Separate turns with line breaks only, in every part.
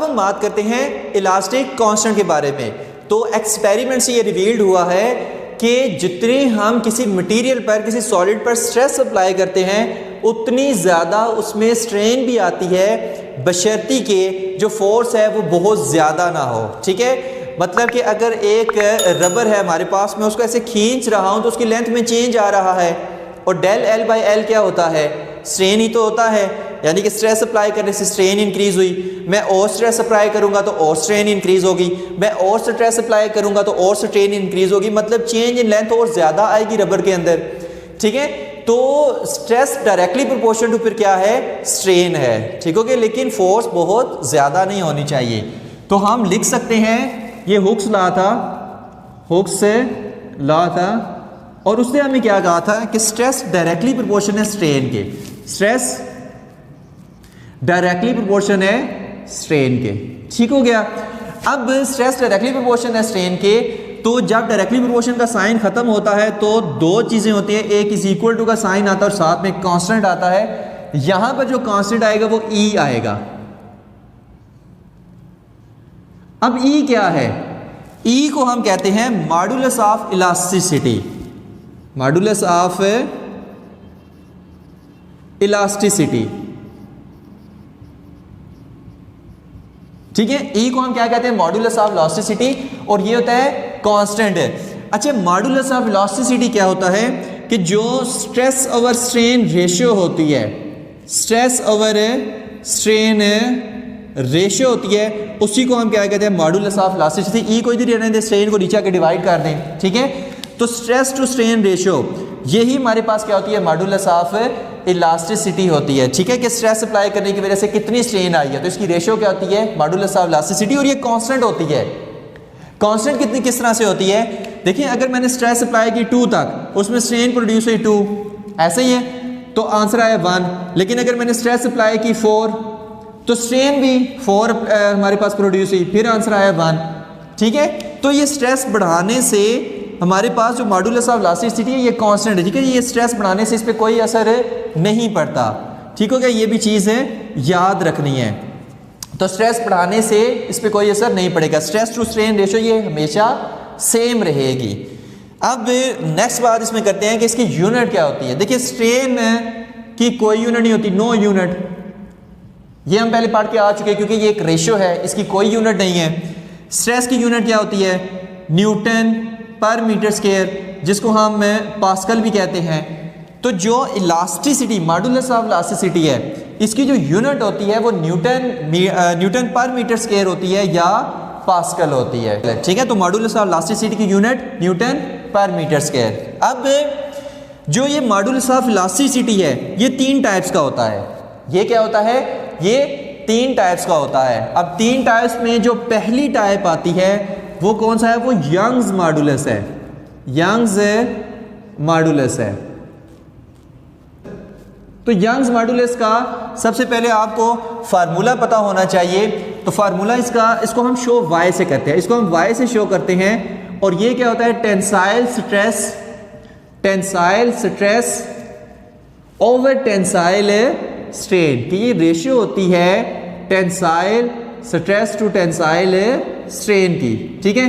अब हम बात करते हैं इलास्टिक कांस्टेंट के बारे में। तो एक्सपेरिमेंट से ये रिवील्ड हुआ है कि जितने हम किसी मटेरियल पर, किसी सॉलिड पर स्ट्रेस अप्लाई करते हैं उतनी ज़्यादा उसमें स्ट्रेन भी आती है, बशर्ती के जो फोर्स है वो बहुत ज़्यादा ना हो। ठीक है, मतलब कि अगर एक रबर है हमारे पास, मैं उसको ऐसे खींच रहा हूँ तो उसकी लेंथ में चेंज आ रहा है, और डेल एल बाई एल क्या होता है, स्ट्रेन ही तो होता है, यानी कि स्ट्रेस अप्लाई करने से स्ट्रेन इंक्रीज हुई। मैं और स्ट्रेस अप्लाई करूंगा तो और स्ट्रेन इंक्रीज होगी, मैं और स्ट्रेस अप्लाई करूंगा तो और स्ट्रेन इंक्रीज होगी, मतलब चेंज इन लेंथ और ज़्यादा आएगी रबर के अंदर। ठीक है, तो स्ट्रेस डायरेक्टली प्रोपोर्शन टू फिर क्या है, स्ट्रेन है। ठीक हो गया, लेकिन फोर्स बहुत ज़्यादा नहीं होनी चाहिए। तो हम लिख सकते हैं, ये हुक्स लॉ था, हुक्स लॉ था, और उसने हमें क्या कहा था कि स्ट्रेस डायरेक्टली प्रोपोर्शन है स्ट्रेन के, स्ट्रेस डायरेक्टली प्रोपोर्शन है स्ट्रेन के। ठीक हो गया। अब स्ट्रेस डायरेक्टली प्रोपोर्शन है स्ट्रेन के, तो जब डायरेक्टली प्रोपोर्शन का साइन खत्म होता है तो दो चीजें होती है, एक इज इक्वल टू का साइन आता है और साथ में कांस्टेंट आता है। यहां पर जो कांस्टेंट आएगा वो ई आएगा। अब ई क्या है, ई को हम कहते हैं modulus of elasticity, modulus of elasticity. ठीक है, ई को हम क्या कहते हैं, मॉडुलस ऑफ इलास्टिसिटी, और ये होता है कांस्टेंट है। अच्छा, मॉडुलस ऑफ इलास्टिसिटी क्या होता है कि जो स्ट्रेस ओवर स्ट्रेन रेशियो होती है, स्ट्रेस ओवर स्ट्रेन रेशियो होती है, उसी को हम क्या कहते हैं, मॉडुलस ऑफ इलास्टिसिटी। ई को इधर रहने दें, स्ट्रेन को नीचे आके डिवाइड कर दें। ठीक है, तो स्ट्रेस टू स्ट्रेन रेशियो यही हमारे पास क्या होती है, मॉडुलस ऑफ इलास्टिसिटी होती है। ठीक है, कि स्ट्रेस अप्लाई करने की वजह से कितनी स्ट्रेन आई है, तो इसकी रेशियो क्या होती है, मॉडुलस ऑफ इलास्टिसिटी, और ये कांस्टेंट होती है। कांस्टेंट कितनी किस तरह से होती है, देखिए अगर मैंने स्ट्रेस अप्लाई की 2 तक, उसमें स्ट्रेन प्रोड्यूस हुई 2, ऐसे ही है, तो आंसर आया 1। लेकिन अगर मैंने स्ट्रेस अप्लाई की 4, तो स्ट्रेन भी 4 हमारे पास प्रोड्यूस हुई, फिर आंसर आया 1। ठीक है, तो ये स्ट्रेस बढ़ाने से हमारे पास जो मॉडुलस ऑफ इलास्टिसिटी है ये कांस्टेंट है। ठीक है, ये स्ट्रेस बढ़ाने से इस पर कोई असर नहीं पड़ता। ठीक हो गया, ये भी चीज़ है याद रखनी है। तो स्ट्रेस बढ़ाने से इस पर कोई असर नहीं पड़ेगा, स्ट्रेस टू स्ट्रेन रेशियो ये हमेशा सेम रहेगी। अब नेक्स्ट बात इसमें करते हैं कि इसकी यूनिट क्या होती है। देखिए, स्ट्रेन की कोई यूनिट नहीं होती, नो यूनिट, ये हम पहले पढ़ के आ चुके हैं, क्योंकि ये एक रेशियो है, इसकी कोई यूनिट नहीं है। स्ट्रेस की यूनिट क्या होती है, न्यूटन पर मीटर स्क्वायर, जिसको हम पास्कल भी कहते हैं। तो जो इलास्टिसिटी, मॉडुलस ऑफ इलास्टिसिटी है, इसकी जो यूनिट होती है वो न्यूटन पर मीटर स्क्वायर होती है या पास्कल होती है। ठीक है, तो मॉडुलस ऑफ इलास्टिसिटी की यूनिट न्यूटन पर मीटर स्क्वायर। अब जो ये मॉडुलस ऑफ इलास्टिसिटी है ये 3 टाइप्स का होता है। ये क्या होता है, ये 3 टाइप्स का होता है। अब 3 टाइप्स में जो पहली टाइप आती है वो कौन सा है, वो यंग्स मॉडुलस है, यंग्स मॉडुलस है। तो यंग्स मॉडुलस का सबसे पहले आपको फार्मूला पता होना चाहिए। तो फार्मूला इसको हम शो वाई से करते हैं, इसको हम वाई से शो करते हैं, और ये क्या होता है, tensile stress over tensile strain की ये रेशियो होती है tensile stress to tensile strain की। ठीक है,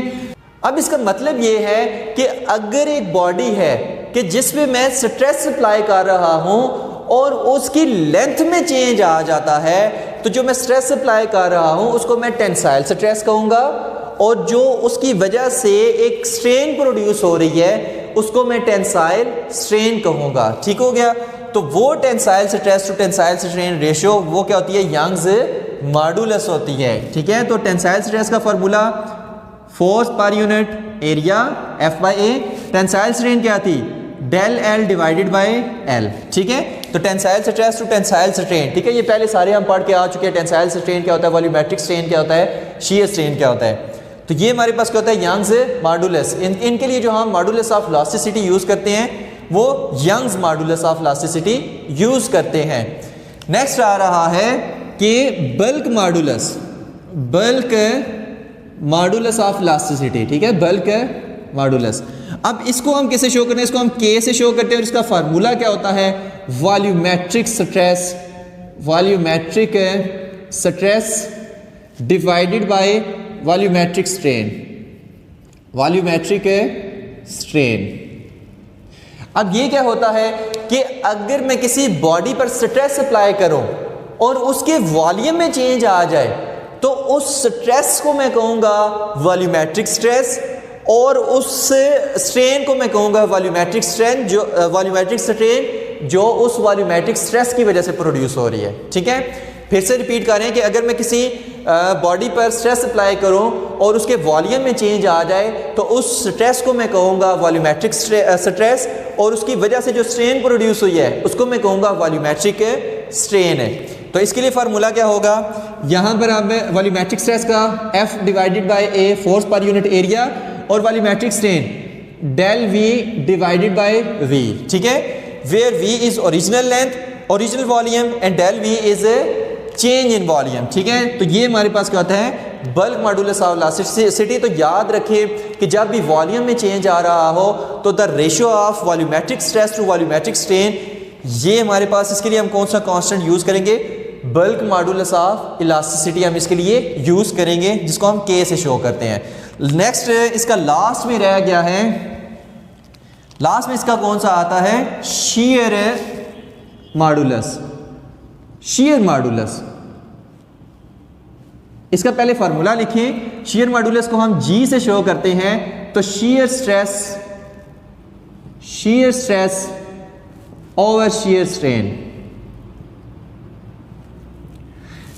अब इसका मतलब ये है कि अगर एक बॉडी है कि जिसमें मैं स्ट्रेस अप्लाई कर रहा हूं और उसकी लेंथ में चेंज आ जाता है, तो जो मैं स्ट्रेस अप्लाई कर रहा हूं उसको मैं टेंसाइल स्ट्रेस कहूंगा, और जो उसकी वजह से एक स्ट्रेन प्रोड्यूस हो रही है उसको मैं टेंसाइल स्ट्रेन कहूंगा। ठीक हो गया, तो वो tensile stress to tensile strain ratio वो क्या होती है, यंग्स मॉडुलस होती है। ठीक है, तो टेंसाइल स्ट्रेस का फार्मूला फोर्स पर unit area F/A, tensile strain क्या थी, del L divided by L। ठीक है, तो tensile stress to tensile strain, ठीक है, ये पहले सारे हम पढ़ के आ चुके हैं। टेंसाइल स्ट्रेन क्या होता है, वॉल्यूमेट्रिक स्ट्रेन क्या होता है, शियर स्ट्रेन क्या होता है। तो ये हमारे पास क्या होता है, यंग्स मॉडुलस। इनके लिए जो हम मॉडुलस ऑफ इलास्टिसिटी यूज करते हैं वो Young's modulus of elasticity use करते हैं। नेक्स्ट आ रहा है कि बल्क मॉडुलस ऑफ इलास्टिसिटी। ठीक है, बल्क मॉडुलस। अब इसको हम कैसे शो करते हैं, इसको हम K से शो करते हैं, और इसका फार्मूला क्या होता है, volumetric stress divided by volumetric strain, volumetric strain. अब ये क्या होता है कि अगर मैं किसी बॉडी पर स्ट्रेस अप्लाई करूं और उसके वॉल्यूम में चेंज आ जाए तो उस स्ट्रेस को मैं कहूंगा वॉल्यूमेट्रिक स्ट्रेस, और उस स्ट्रेन को मैं कहूंगा वॉल्यूमेट्रिक स्ट्रेन, जो वॉल्यूमेट्रिक स्ट्रेन जो उस वॉल्यूमेट्रिक स्ट्रेस की वजह से प्रोड्यूस हो रही है। ठीक है, फिर से रिपीट करें कि अगर मैं किसी बॉडी पर स्ट्रेस अप्लाई करूं और उसके वॉल्यूम में चेंज आ जाए तो उस स्ट्रेस को मैं कहूंगा वॉल्यूमेट्रिक स्ट्रेस, और उसकी वजह से जो स्ट्रेन प्रोड्यूस हुई है उसको मैं कहूंगा वॉल्यूमेट्रिक स्ट्रेन है। तो इसके लिए फार्मूला क्या होगा, यहां पर आप वॉल्यूमेट्रिक स्ट्रेस का F divided by A force पर यूनिट एरिया, और volumetric strain del V divided by V। ठीक है, where V is original length, original volume, and del V is change in volume. ठीक है, तो ये हमारे पास क्या होता है बल्क मॉडुलस ऑफ इलास्टिसिटी। तो याद रखिए कि जब भी वॉल्यूम में चेंज आ रहा हो तो the ratio of volumetric stress to volumetric strain, ये हमारे पास, इसके लिए हम कौन सा कांस्टेंट यूज करेंगे, बल्क मॉडुलस ऑफ इलास्टिसिटी हम इसके लिए यूज करेंगे, जिसको हम K से शो करते हैं। नेक्स्ट इसका लास्ट में रह गया है, लास्ट में इसका कौन सा आता है, शियर मॉडुलस। शियर मॉडुलस, इसका पहले फार्मूला लिखिए। शियर मॉडुलस को हम G से शो करते हैं, तो shear stress over shear strain.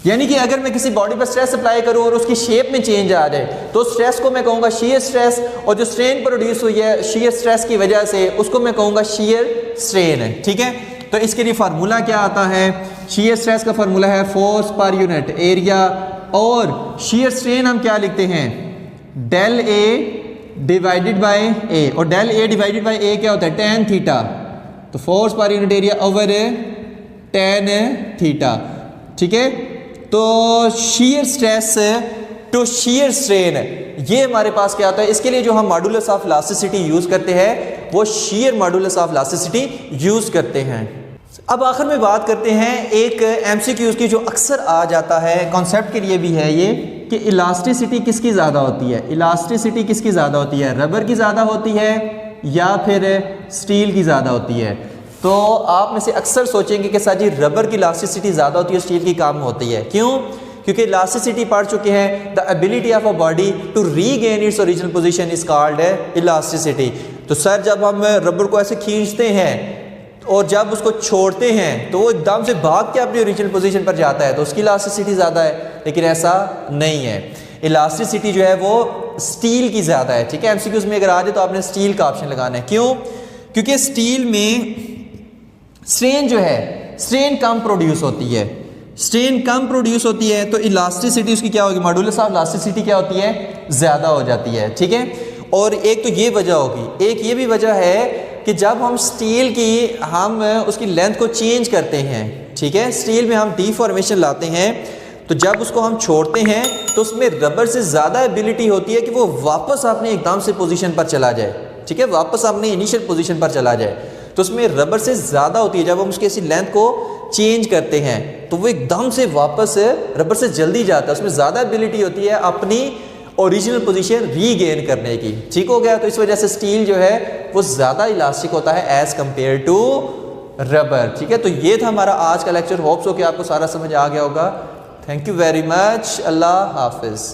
यानी कि अगर मैं किसी बॉडी पर स्ट्रेस अप्लाई करूं और उसकी शेप में चेंज आ जाए तो स्ट्रेस को मैं कहूंगा शियर स्ट्रेस, और जो स्ट्रेन प्रोड्यूस हुई है शियर स्ट्रेस की वजह से उसको मैं कहूंगा शियर स्ट्रेन है। ठीक है, तो इसके लिए फार्मूला क्या आता है, शियर स्ट्रेस का फार्मूला है फोर्स पर यूनिट एरिया, और शियर स्ट्रेन हम क्या लिखते हैं, del A divided by A, और del A divided by A क्या होता है, tan थीटा। तो फोर्स पर unit area over tan theta. ठीक है, तो shear stress to shear strain, ये हमारे पास क्या आता है, इसके लिए जो हम मॉडुलस ऑफ इलास्टिसिटी यूज करते हैं वो shear modulus of elasticity use करते हैं। अब आखिर में बात करते हैं एक MCQs की जो अक्सर आ जाता है, कॉन्सेप्ट के लिए भी है ये, कि इलास्टिसिटी किसकी ज़्यादा होती है, इलास्टिसिटी किसकी ज़्यादा होती है, रबर की ज़्यादा होती है या फिर स्टील की ज़्यादा होती है। तो आप में से अक्सर सोचेंगे कि सर जी रबर की इलास्टिसिटी ज़्यादा होती है, स्टील की कम होती है। क्यों? क्योंकि इलास्टिसिटी पढ़ चुके हैं, the ability of a body to regain its original position is called elasticity. तो सर जब हम रबर को ऐसे खींचते हैं और जब उसको छोड़ते हैं तो वो एकदम से भाग के अपनी ओरिजिनल पोजीशन पर जाता है, तो उसकी इलास्टिसिटी ज़्यादा है, लेकिन ऐसा नहीं है। इलास्टिसिटी जो है वो स्टील की ज़्यादा है। ठीक है, MCQs में अगर आ जाए तो आपने स्टील का ऑप्शन लगाना है। क्यों? क्योंकि स्टील में स्ट्रेन जो है, स्ट्रेन कम प्रोड्यूस होती है, स्ट्रेन कम प्रोड्यूस होती है, तो इलास्टिसिटी उसकी क्या होगी, मॉडुलस ऑफ इलास्टिसिटी क्या होती है, ज़्यादा हो जाती है। ठीक है, और एक तो ये वजह होगी, एक ये भी वजह है कि जब हम स्टील की हम उसकी लेंथ को चेंज करते हैं, ठीक है, स्टील में हम डीफॉर्मेशन लाते हैं, तो जब उसको हम छोड़ते हैं तो उसमें रबर से ज़्यादा एबिलिटी होती है कि वो वापस अपने एकदम से पोजीशन पर चला जाए। ठीक है, वापस अपने इनिशियल पोजीशन पर चला जाए, तो उसमें रबर से ज़्यादा होती है। जब हम उसकी ऐसी लेंथ को चेंज करते हैं तो वो एकदम से वापस रबर से जल्दी जाता है, उसमें ज़्यादा एबिलिटी होती है अपनी ओरिजिनल पोजीशन रीगेन करने की। ठीक हो गया, तो इस वजह से स्टील जो है वो ज़्यादा इलास्टिक होता है एज़ कम्पेयर टू रबर। ठीक है, तो ये था हमारा आज का लेक्चर। होप्स हो कि आपको सारा समझ आ गया होगा। Thank you very much. अल्लाह हाफिज़।